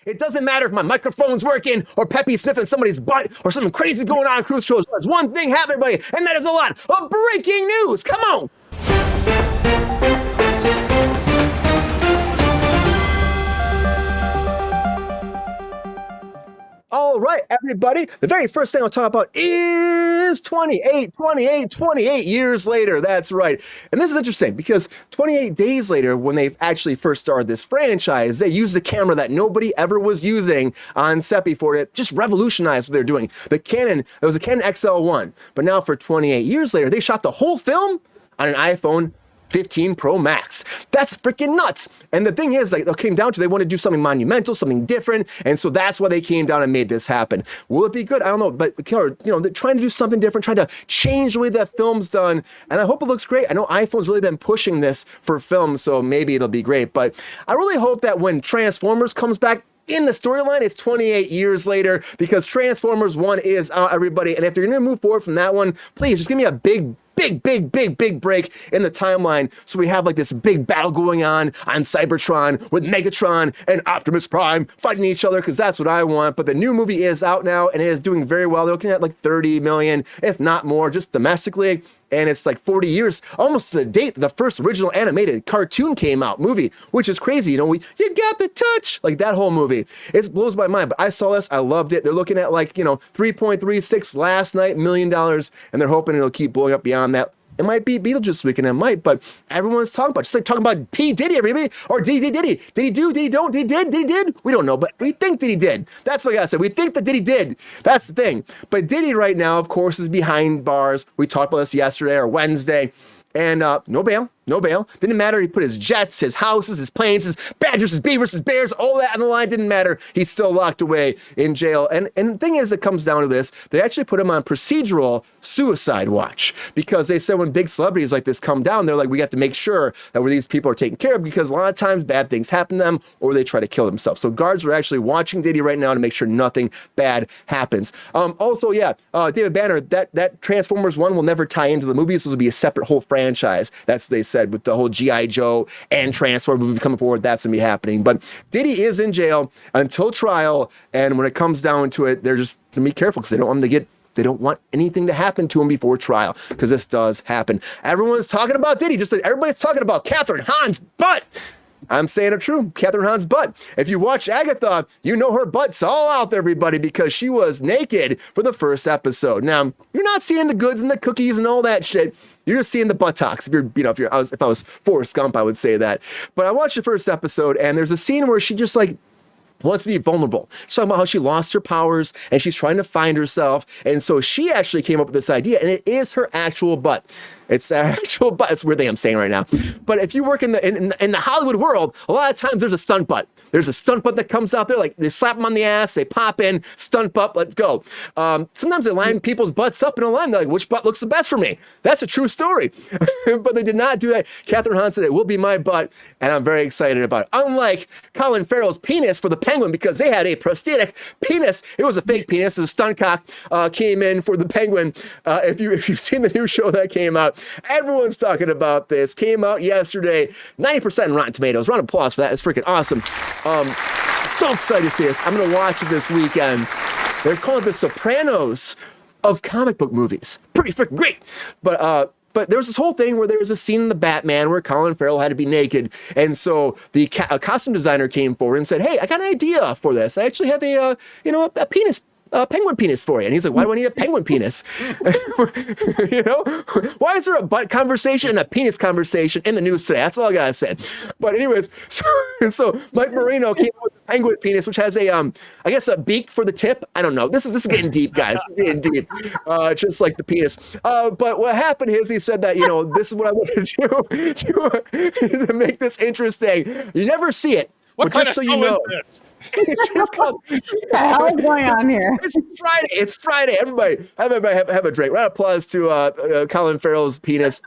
It doesn't matter if my microphone's working or Peppy sniffing somebody's butt or something crazy going on in Kruse shows. There's one thing happening, everybody, and that is a lot of breaking news. Come on. All right, everybody. The very first thing I'll talk about is 28 years later. That's right. And this is interesting because 28 days later, when they actually first started this franchise, they used a camera that nobody ever was using on set before to just revolutionize what they're doing. It was a Canon XL1. But now for 28 years later, they shot the whole film on an iPhone 15 Pro Max. That's freaking nuts. And the thing is, like, it came down to they want to do something monumental, something different, and so that's why they came down and made this happen. Will it be good? I don't know, but they're trying to do something different, trying to change the way that film's done, and I hope it looks great. I know iPhone's really been pushing this for film, so maybe it'll be great, but I really hope that when Transformers comes back, in the storyline, it's 28 years later because Transformers 1 is out, everybody. And if you're going to move forward from that one, please just give me a big break in the timeline so we have like this big battle going on Cybertron with Megatron and Optimus Prime fighting each other because that's what I want. But the new movie is out now and it is doing very well. They're looking at like 30 million, if not more, just domestically. And it's like 40 years, almost to the date the first original animated cartoon came out, movie, which is crazy. You got the touch, like that whole movie. It blows my mind, but I saw this, I loved it. They're looking at like, 3.36 last night, $1 million, and they're hoping it'll keep blowing up beyond that. It might be Beetlejuice weekend, it might, but everyone's talking about, just like talking about P. Diddy, everybody, or Diddy. Did he do, did he don't, did he did? We don't know, but we think that he did. That's what I gotta say. We think that Diddy did. That's the thing. But Diddy right now, of course, is behind bars. We talked about this yesterday or Wednesday, and no bail. Didn't matter. He put his jets, his houses, his planes, his badgers, his beavers, his bears, all that on the line. Didn't matter. He's still locked away in jail. And the thing is, it comes down to this. They actually put him on procedural suicide watch because they said when big celebrities like this come down, they're like, we got to make sure that where these people are taken care of because a lot of times bad things happen to them or they try to kill themselves. So guards are actually watching Diddy right now to make sure nothing bad happens. David Banner, that Transformers 1 will never tie into the movies. This will be a separate whole franchise. That's what they said with the whole G.I. Joe and Transformers movie coming forward. That's going to be happening. But Diddy is in jail until trial. And when it comes down to it, they're just going to be careful because they don't want him to they don't want anything to happen to him before trial because this does happen. Everyone's talking about Diddy, just like everybody's talking about Catherine Hahn's butt. I'm saying it true. Catherine Hahn's butt. If you watch Agatha, you know her butt's all out there, everybody, because she was naked for the first episode. Now, you're not seeing the goods and the cookies and all that shit. You're just seeing the buttocks. If I was Forrest Gump, I would say that. But I watched the first episode, and there's a scene where she just like wants to be vulnerable. She's talking about how she lost her powers and she's trying to find herself. And so she actually came up with this idea, and it is her actual butt. It's her actual butt. It's a weird thing I'm saying right now. But if you work in the Hollywood world, a lot of times there's a stunt butt. There's a stunt butt that comes out there, like they slap them on the ass, they pop in, stunt butt, let's go. Sometimes they line people's butts up in a line. They're like, which butt looks the best for me? That's a true story. But they did not do that. Catherine Hahn said it will be my butt, and I'm very excited about it. Unlike Colin Farrell's penis for the Penguin, because they had a prosthetic penis. It was a fake penis. A stunt cock came in for the Penguin. If you've seen the new show that came out, everyone's talking about this. Came out yesterday. 90% in Rotten Tomatoes. Round of applause for that. It's freaking awesome. So excited to see this. I'm going to watch it this weekend. They're calling it the Sopranos of comic book movies. Pretty freaking great. But there was this whole thing where there was a scene in the Batman where Colin Farrell had to be naked. And so the costume designer came forward and said, hey, I got an idea for this. I actually have a penis. Penguin penis for you. And he's like, why do I need a penguin penis? Why is there a butt conversation and a penis conversation in the news today? That's all I gotta say. But anyways, so Mike Marino came up with the penguin penis, which has a beak for the tip. I don't know. This is getting deep, guys. Getting deep. Just like the penis. But what happened is he said that, this is what I want to do to make this interesting. You never see it. What kind of show is this? It's called, what the hell is going on here? It's Friday. Everybody have a drink. Round of applause to Colin Farrell's penis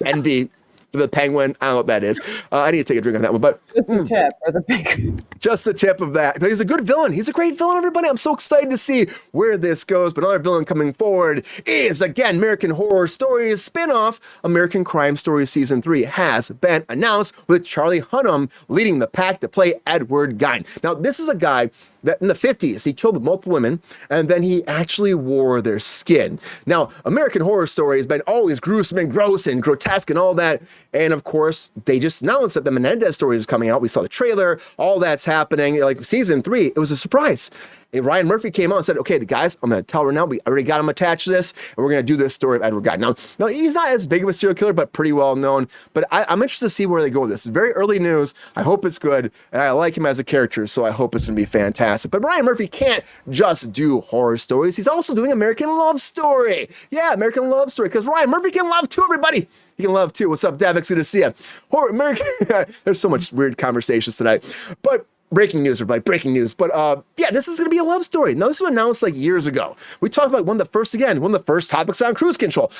envy. the penguin. I don't know what that is. I need to take a drink on that one, but Just the tip or the big. just the tip of that. But he's a good villain. He's a great villain, everybody. I'm so excited to see where this goes. But another villain coming forward is, again, American Horror Stories spin-off. American Crime Stories Season 3 has been announced with Charlie Hunnam leading the pack to play Edward Gein. Now, this is a guy that in the 50s, he killed multiple women, and then he actually wore their skin. Now, American Horror Story has been always gruesome and gross and grotesque and all that. And of course, they just announced that the Menendez story is coming out. We saw the trailer, all that's happening. Like season 3, it was a surprise. And Ryan Murphy came out and said, okay, the guys, I'm going to tell her now, we already got him attached to this, and we're going to do this story of Edward Gein. Now, he's not as big of a serial killer, but pretty well known. But I'm interested to see where they go with this. It's very early news. I hope it's good, and I like him as a character, so I hope it's going to be fantastic. But Ryan Murphy can't just do horror stories. He's also doing American Love Story. Yeah, American Love Story, because Ryan Murphy can love too, everybody. He can love too. What's up, Davix? Good to see you. Horror American. There's so much weird conversations tonight. But breaking news, everybody, breaking news. But yeah, this is going to be a love story. Now, this was announced like years ago. We talked about one of the first topics on cruise control.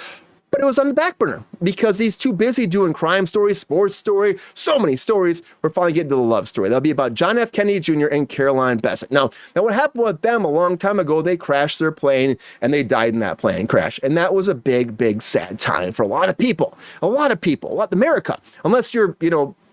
But it was on the back burner because he's too busy doing crime stories, sports story, so many stories. We're finally getting to the love story. That'll be about John F. Kennedy Jr. and Caroline Bessette. Now what happened with them a long time ago, they crashed their plane and they died in that plane crash. And that was a big, big sad time for a lot of people, America, unless you're,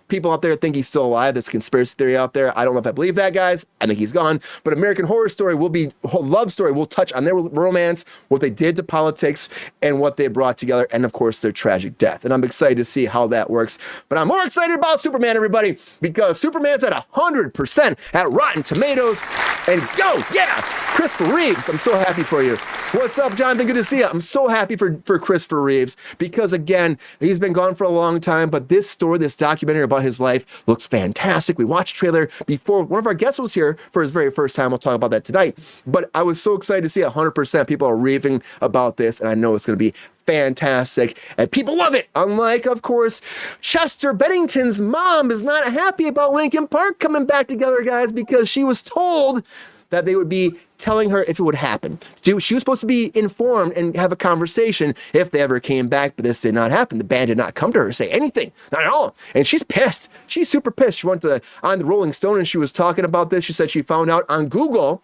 people out there think he's still alive. That's a conspiracy theory out there. I don't know if I believe that, guys. I think he's gone. But American Horror Story love story will touch on their romance, what they did to politics, and what they brought together, and of course, their tragic death. And I'm excited to see how that works. But I'm more excited about Superman, everybody, because Superman's at 100% at Rotten Tomatoes. And go, yeah, Christopher Reeves. I'm so happy for you. What's up, Jonathan? Good to see you. I'm so happy for Christopher Reeves because, again, he's been gone for a long time, but this story, this documentary about his life looks fantastic. We watched the trailer before one of our guests was here for his very first time. We'll talk about that tonight. But I was so excited to see 100% people are raving about this, and I know it's going to be fantastic, and people love it. Unlike, of course, Chester Bennington's mom is not happy about Linkin Park coming back together, guys, because she was told that they would be telling her if it would happen. She was supposed to be informed and have a conversation if they ever came back, but this did not happen. The band did not come to her, say anything, not at all. And she's pissed. She's super pissed. She went on the Rolling Stone and she was talking about this. She said she found out on Google,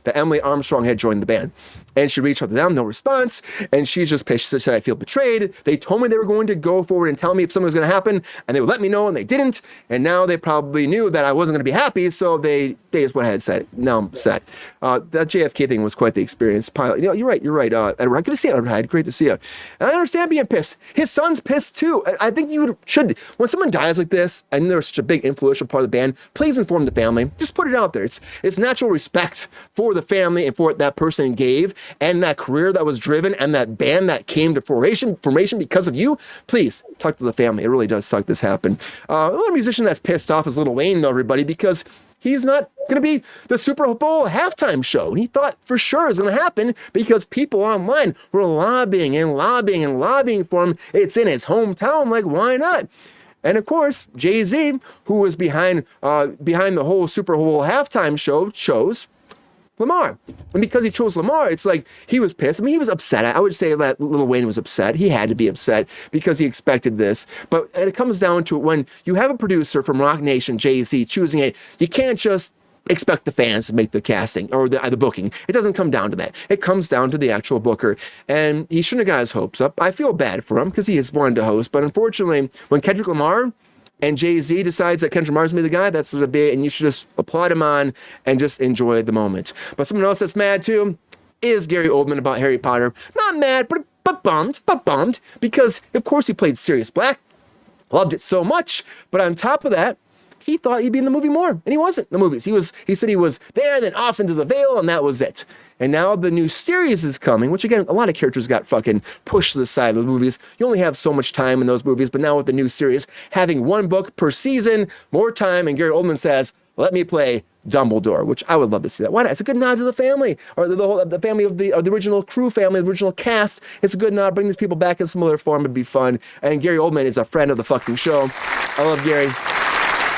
that Emily Armstrong had joined the band. And she reached out to them, no response. And she's just pissed. She said, I feel betrayed. They told me they were going to go forward and tell me if something was going to happen, and they would let me know, and they didn't. And now they probably knew that I wasn't going to be happy, so they just went ahead and said it. Now I'm upset. That JFK thing was quite the experience. Pilot, you're right, Edward. Good to see you, Edward. Great to see you. And I understand being pissed. His son's pissed too. I think you should, when someone dies like this, and they're such a big influential part of the band, please inform the family. Just put it out there. It's natural respect for the family and for what that person gave, and that career that was driven, and that band that came to formation because of you. Please talk to the family. It really does suck this happened. Another musician that's pissed off is Lil Wayne, though, everybody, because he's not going to be the Super Bowl halftime show. He thought for sure it was going to happen because people online were lobbying for him. It's in his hometown. Like, why not? And of course, Jay-Z, who was behind the whole Super Bowl halftime show, chose Lamar. And because he chose Lamar, it's like he was pissed. I mean, he was upset. I would say that Lil Wayne was upset. He had to be upset because he expected this. But it comes down to when you have a producer from Rock Nation, Jay-Z, choosing it, you can't just expect the fans to make the casting or the booking. It doesn't come down to that. It comes down to the actual booker. And he shouldn't have got his hopes up. I feel bad for him because he has wanted to host. But unfortunately, when Kendrick Lamar and Jay-Z decides that Kendrick Lamar's gonna be the guy, that's what it'll be, and you should just applaud him on and just enjoy the moment. But someone else that's mad too is Gary Oldman about Harry Potter. Not mad, but bummed, because of course he played Sirius Black, loved it so much, but on top of that, he thought he'd be in the movie more, and he wasn't in the movies. He said he was there, then off into the veil, and that was it. And now the new series is coming, which again, a lot of characters got fucking pushed to the side of the movies. You only have so much time in those movies, but now with the new series, having one book per season, more time, and Gary Oldman says, let me play Dumbledore, which I would love to see that. Why not? It's a good nod to the family, or the family of the original crew family, the original cast. It's a good nod. Bring these people back in some other form. It'd be fun. And Gary Oldman is a friend of the fucking show. I love Gary.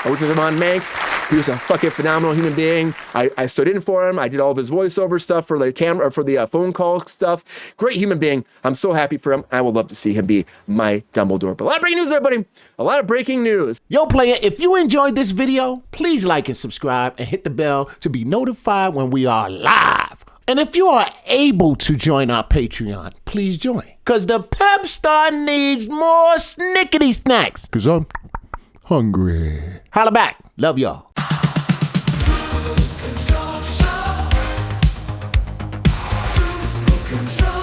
I worked with him on Mank. He was a fucking phenomenal human being. I stood in for him. I did all of his voiceover stuff for the camera, for the phone call stuff. Great human being. I'm so happy for him. I would love to see him be my Dumbledore. But a lot of breaking news, everybody. A lot of breaking news. Yo, player, if you enjoyed this video, please like and subscribe and hit the bell to be notified when we are live. And if you are able to join our Patreon, please join. Cause the Pepestar needs more snickety snacks. Cause I'm hungry. Holla back. Love y'all. Control.